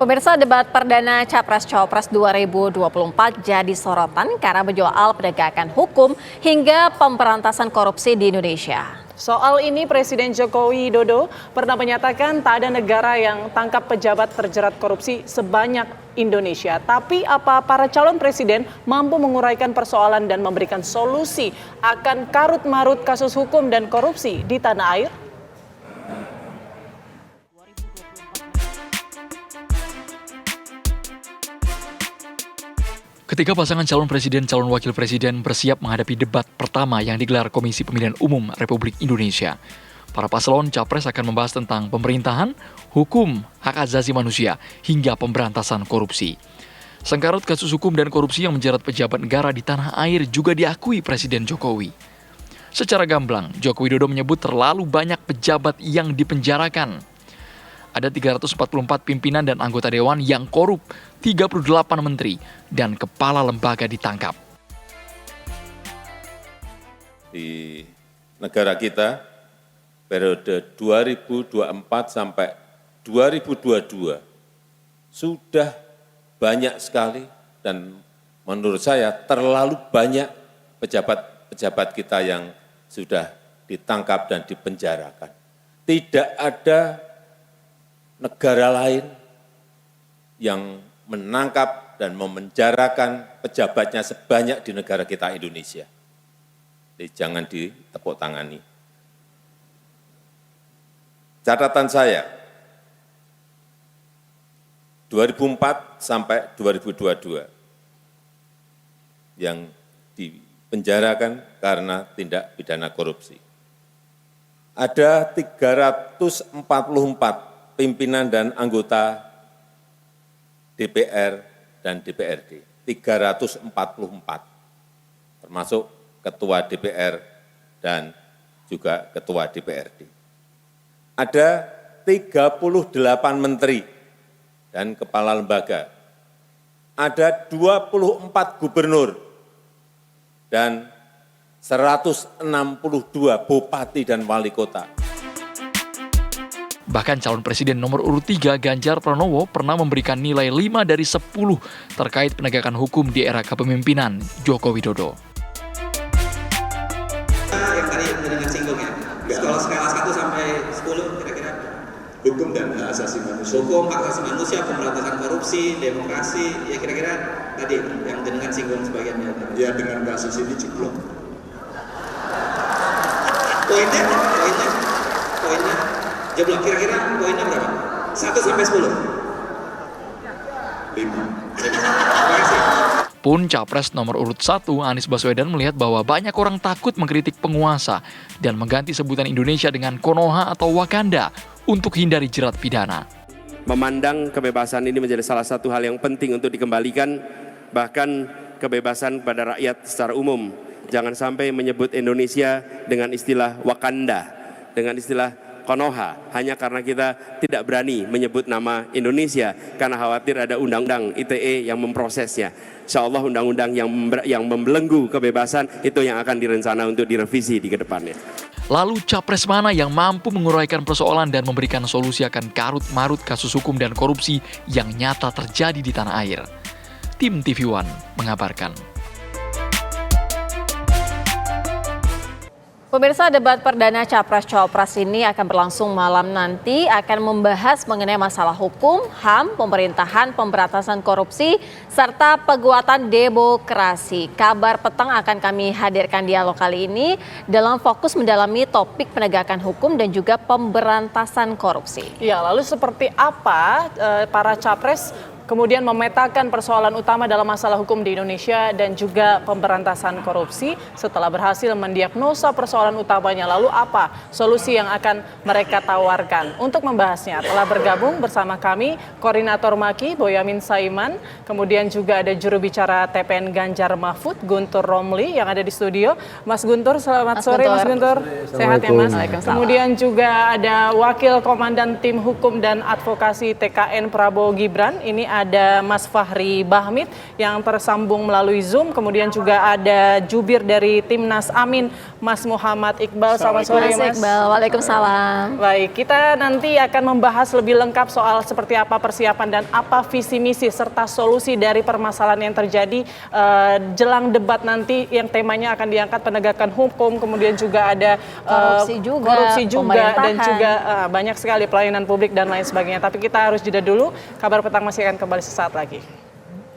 Pemirsa, debat perdana Capres-Cawapres 2024 jadi sorotan karena menyoal penegakan hukum hingga pemberantasan korupsi di Indonesia. Soal ini Presiden Joko Widodo pernah menyatakan tak ada negara yang tangkap pejabat terjerat korupsi sebanyak Indonesia. Tapi apa para calon presiden mampu menguraikan persoalan dan memberikan solusi akan karut-marut kasus hukum dan korupsi di tanah air? Ketika pasangan calon presiden calon wakil presiden bersiap menghadapi debat pertama yang digelar Komisi Pemilihan Umum Republik Indonesia, para paslon capres akan membahas tentang pemerintahan, hukum, hak asasi manusia, hingga pemberantasan korupsi. Sengkarut kasus hukum dan korupsi yang menjerat pejabat negara di tanah air juga diakui Presiden Jokowi. Secara gamblang, Joko Widodo menyebut terlalu banyak pejabat yang dipenjarakan. Ada 344 pimpinan dan anggota dewan yang korup, 38 menteri, dan kepala lembaga ditangkap. Di negara kita, periode 2024 sampai 2022, sudah banyak sekali dan menurut saya terlalu banyak pejabat-pejabat kita yang sudah ditangkap dan dipenjarakan. Tidak ada negara lain yang menangkap dan memenjarakan pejabatnya sebanyak di negara kita Indonesia. Jadi jangan ditepuk tangani. Catatan saya, 2004 sampai 2022 yang dipenjarakan karena tindak pidana korupsi. Ada 344 pimpinan dan anggota DPR dan DPRD, 344, termasuk ketua DPR dan juga ketua DPRD. Ada 38 menteri dan kepala lembaga, ada 24 gubernur dan 162 bupati dan wali kota. Bahkan calon presiden nomor urut 3 Ganjar Pranowo pernah memberikan nilai 5 dari 10 terkait penegakan hukum di era kepemimpinan Joko Widodo. Yang tadi dengan singgung ya, skala 1 sampai 10 kira-kira hukum dan hak asasi manusia. Hukum, hak asasi manusia, pemberantasan korupsi, demokrasi, ya kira-kira tadi yang dengan singgung sebagiannya. Ya dengan kasus ini jeblok. Poinnya. Jeblok, kira-kira poinnya berapa? 1 sampai 10? 5. Terima kasih. Pun Capres nomor urut 1 Anies Baswedan melihat bahwa banyak orang takut mengkritik penguasa dan mengganti sebutan Indonesia dengan Konoha atau Wakanda untuk hindari jerat pidana. Memandang kebebasan ini menjadi salah satu hal yang penting untuk dikembalikan, bahkan kebebasan pada rakyat secara umum. Jangan sampai menyebut Indonesia dengan istilah Wakanda, dengan istilah Konoha, hanya karena kita tidak berani menyebut nama Indonesia karena khawatir ada undang-undang ITE yang memprosesnya. Insya Allah undang-undang yang membelenggu kebebasan itu yang akan direncana untuk direvisi di kedepannya. Lalu capres mana yang mampu menguraikan persoalan dan memberikan solusi akan karut-marut kasus hukum dan korupsi yang nyata terjadi di tanah air? Tim TV One mengabarkan. Pemirsa, debat perdana Capres-Cawapres ini akan berlangsung malam nanti, akan membahas mengenai masalah hukum, HAM, pemerintahan, pemberantasan korupsi, serta penguatan demokrasi. Kabar petang akan kami hadirkan dialog kali ini dalam fokus mendalami topik penegakan hukum dan juga pemberantasan korupsi. Ya, lalu seperti apa para capres kemudian memetakan persoalan utama dalam masalah hukum di Indonesia dan juga pemberantasan korupsi setelah berhasil mendiagnosa persoalan utamanya. Lalu apa solusi yang akan mereka tawarkan? Untuk membahasnya telah bergabung bersama kami Koordinator Maki Boyamin Saiman, kemudian juga ada juru bicara TPN Ganjar Mahfud Guntur Romli yang ada di studio. Mas Guntur, selamat sore Mas Guntur. Sehat ya Mas? Kemudian juga ada Wakil Komandan Tim Hukum dan Advokasi TKN Prabowo Gibran. Ini ada Mas Fahri Bahmid yang tersambung melalui Zoom, kemudian juga ada jubir dari Timnas Amin Mas Muhammad Iqbal. Selamat sore, Mas Mas. Iqbal, waalaikumsalam. Baik, kita nanti akan membahas lebih lengkap soal seperti apa persiapan dan apa visi misi serta solusi dari permasalahan yang terjadi jelang debat nanti yang temanya akan diangkat penegakan hukum, kemudian juga ada korupsi juga dan juga banyak sekali pelayanan publik dan lain sebagainya. Tapi kita harus jeda dulu. Kabar Petang masih akan kembali sesaat lagi.